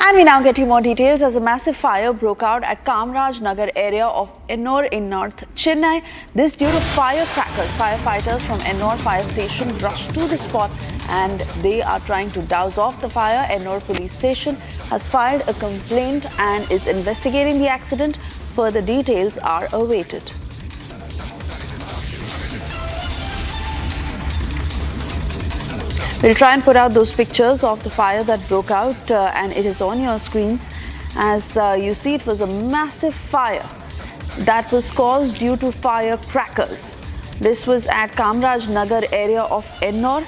And we now get you more details as a massive fire broke out at Kamaraj Nagar area of Ennore in North Chennai. This due to firecrackers. Firefighters from Ennore Fire Station rushed to the spot and they are trying to douse off the fire. Ennore Police Station has filed a complaint and is investigating the accident. Further details are awaited. We'll try and put out those pictures of the fire that broke out and it is on your screens. As you see, it was a massive fire that was caused due to firecrackers. This was at Kamaraj Nagar area of Ennore.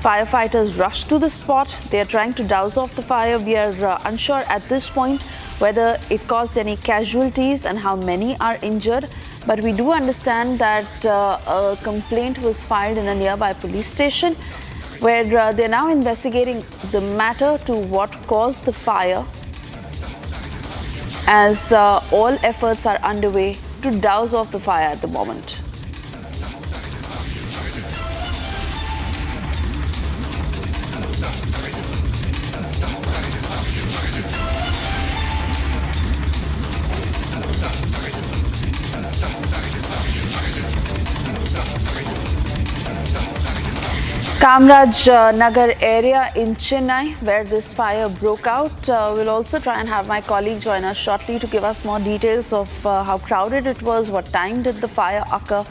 Firefighters rushed to the spot. They are trying to douse off the fire. We are unsure at this point whether it caused any casualties and how many are injured. But we do understand that a complaint was filed in a nearby police station, where they're now investigating the matter to what caused the fire, as all efforts are underway to douse off the fire at the moment. Kamaraj Nagar area in Chennai, where this fire broke out. We'll also try and have my colleague join us shortly to give us more details of how crowded it was, what time did the fire occur,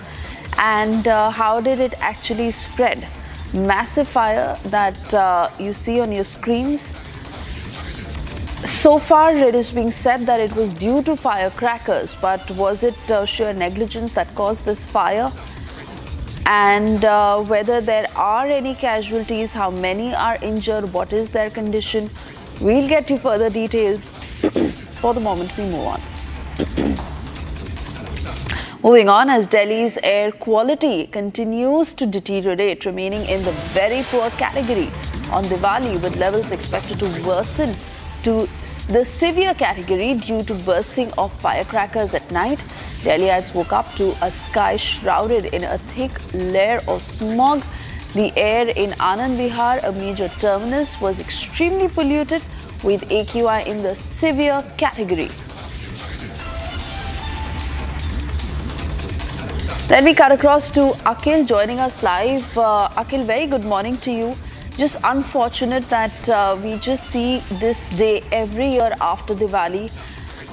and how did it actually spread. Massive fire that you see on your screens. So far, it is being said that it was due to firecrackers, but was it sheer negligence that caused this fire? And whether there are any casualties, how many are injured, what is their condition. We'll get you further details. For the moment, we move on. Moving on, as Delhi's air quality continues to deteriorate, remaining in the very poor category on Diwali, with levels expected to worsen to the severe category due to bursting of firecrackers at night. Delhiites woke up to a sky shrouded in a thick layer of smog. The air in Anand Vihar, a major terminus, was extremely polluted, with AQI in the severe category. Then we cut across to Akhil joining us live. Akhil, very good morning to you. Just unfortunate that we just see this day every year after Diwali,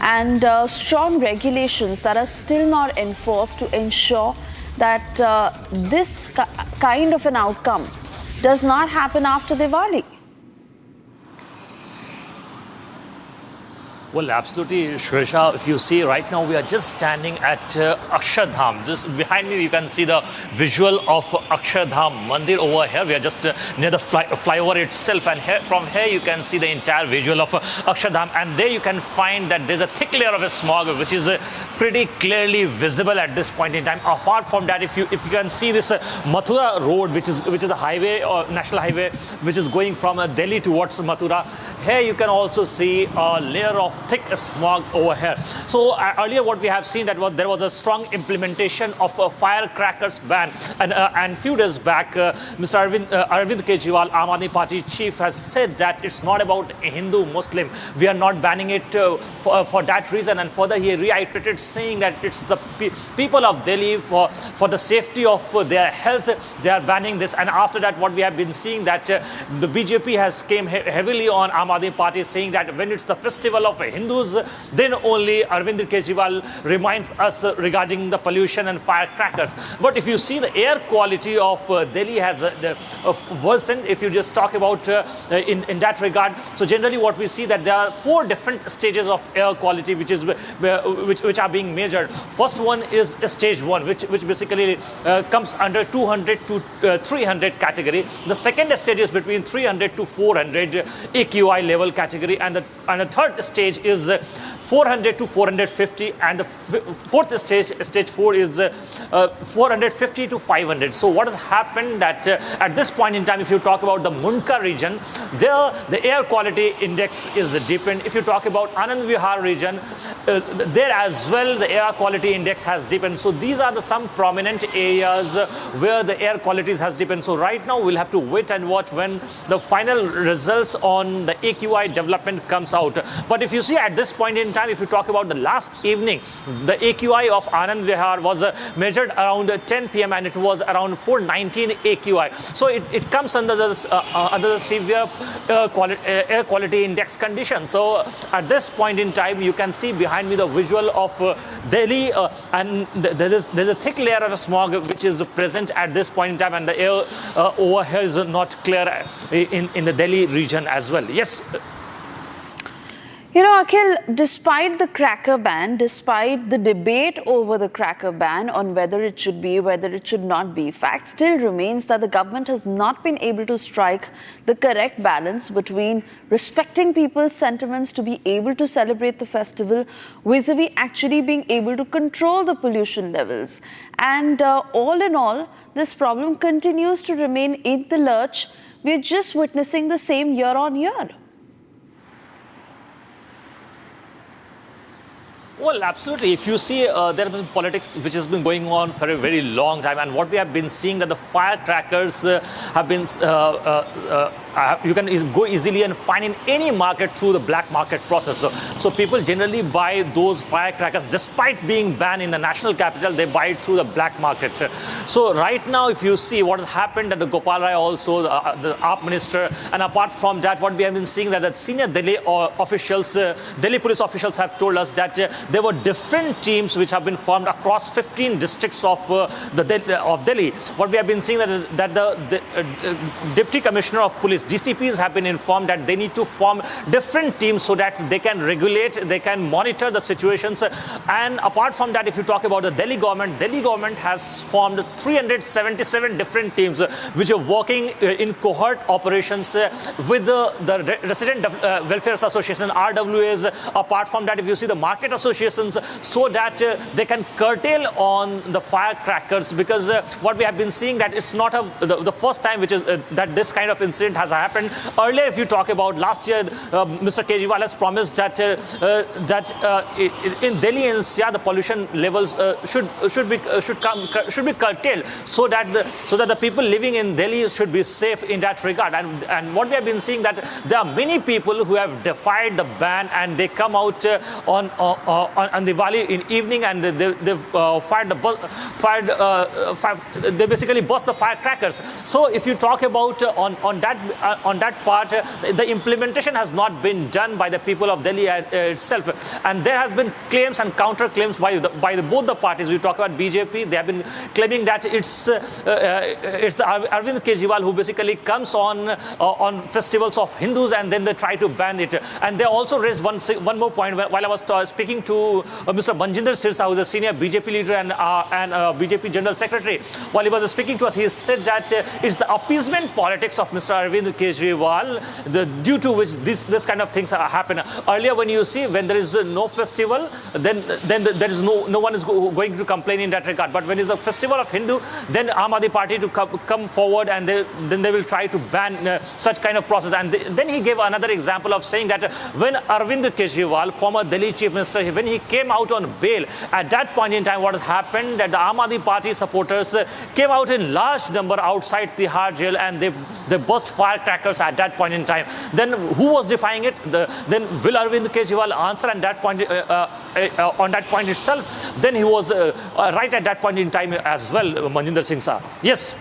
and strong regulations that are still not enforced to ensure that this kind of an outcome does not happen after Diwali. Well, absolutely, Shresha. If you see right now, we are just standing at Akshardham. This behind me, you can see the visual of Akshardham Mandir over here. We are just near the flyover itself, and from here you can see the entire visual of Akshardham. And there you can find that there's a thick layer of a smog, which is pretty clearly visible at this point in time. Apart from that, if you can see this Mathura road, which is a highway or national highway, which is going from Delhi towards Mathura, here you can also see a layer of thick smog over here. So earlier what we have seen that there was a strong implementation of a firecrackers ban, and few days back Mr. Arvind Kejriwal, Aam Aadmi Party chief, has said that it's not about Hindu-Muslim. We are not banning it for that reason, and further he reiterated saying that it's the people of Delhi for the safety of their health they are banning this. And after that what we have been seeing that the BJP has came heavily on Aam Aadmi Party, saying that when it's the festival of Hindus, then only Arvind Kejriwal reminds us regarding the pollution and firecrackers. But if you see, the air quality of Delhi has worsened. If you just talk about in that regard, so generally what we see that there are 4 different stages of air quality which are being measured. First one is stage 1, which basically comes under 200 to 300 category. The second stage is between 300 to 400 AQI level category, and the third stage is 400 to 450, and the fourth stage 4 is 450 to 500. So what has happened that at this point in time, if you talk about the Mundka region, there the air quality index is deepened. If you talk about Anand Vihar region, there as well the air quality index has deepened. So these are the some prominent areas where the air qualities has deepened. So right now we'll have to wait and watch when the final results on the AQI development comes out. But if you see at this point in time, if you talk about the last evening, the AQI of Anand Vihar was measured around 10 p.m. and it was around 419 AQI. So it comes under the severe air quality index condition. So at this point in time, you can see behind me the visual of Delhi, and there's a thick layer of smog which is present at this point in time, and the air over here is not clear in the Delhi region as well. Yes. You know, Akhil, despite the cracker ban, despite the debate over the cracker ban on whether it should be, whether it should not be, fact still remains that the government has not been able to strike the correct balance between respecting people's sentiments to be able to celebrate the festival vis-a-vis actually being able to control the pollution levels. And all in all, this problem continues to remain in the lurch. We're just witnessing the same year on year. Well, absolutely. If you see, there has been politics which has been going on for a very long time, and what we have been seeing that the firecrackers have been, you can go easily and find in any market through the black market process. So people generally buy those firecrackers despite being banned in the national capital. They buy it through the black market. So right now, if you see what has happened at the Gopal Rai also, the AAP minister, and apart from that, what we have been seeing that the senior Delhi officials, Delhi police officials have told us that there were different teams which have been formed across 15 districts of Delhi. What we have been seeing that the Deputy Commissioner of Police, DCPs, have been informed that they need to form different teams so that they can regulate, they can monitor the situations. And apart from that, if you talk about the Delhi government has formed 377 different teams which are working in cohort operations with the resident welfare association, RWAs. Apart from that, if you see the market associations, so that they can curtail on the firecrackers, because what we have been seeing that it's not the first time which is that this kind of incident has happened. Earlier, if you talk about last year, Mr. Kejriwal has promised that in Delhi NCR the pollution levels should be curtailed, so that the people living in Delhi should be safe in that regard. And what we have been seeing that there are many people who have defied the ban, and they come out on Diwali in evening, and they basically burst the firecrackers. So if you talk about on that part, the implementation has not been done by the people of Delhi itself, and there has been claims and counter claims by both the parties. We talk about BJP; they have been claiming that it's Arvind Kejriwal who basically comes on festivals of Hindus, and then they try to ban it. And they also raised one more point while I was speaking to Mr. Manjinder Sirsa, who is a senior BJP leader and BJP General Secretary. While he was speaking to us, he said that it's the appeasement politics of Mr. Arvind Kejriwal, due to which this kind of things happen. Earlier, when you see when there is no festival, then there is no one is going to complain in that regard. But when it's the festival of Hindu, then Aam Aadmi Party to come forward, and then they will try to ban such kind of process. And then he gave another example of saying that when Arvind Kejriwal, former Delhi Chief Minister, when he came out on bail, at that point in time, what has happened that the Aam Aadmi Party supporters came out in large number outside Tihar jail, and they burst firecrackers at that point in time. Then who was defying it? Then will Arvind Kejriwal answer at that point on that point itself? Then he was right at that point in time as well, Manjinder Singh Sir. Yes.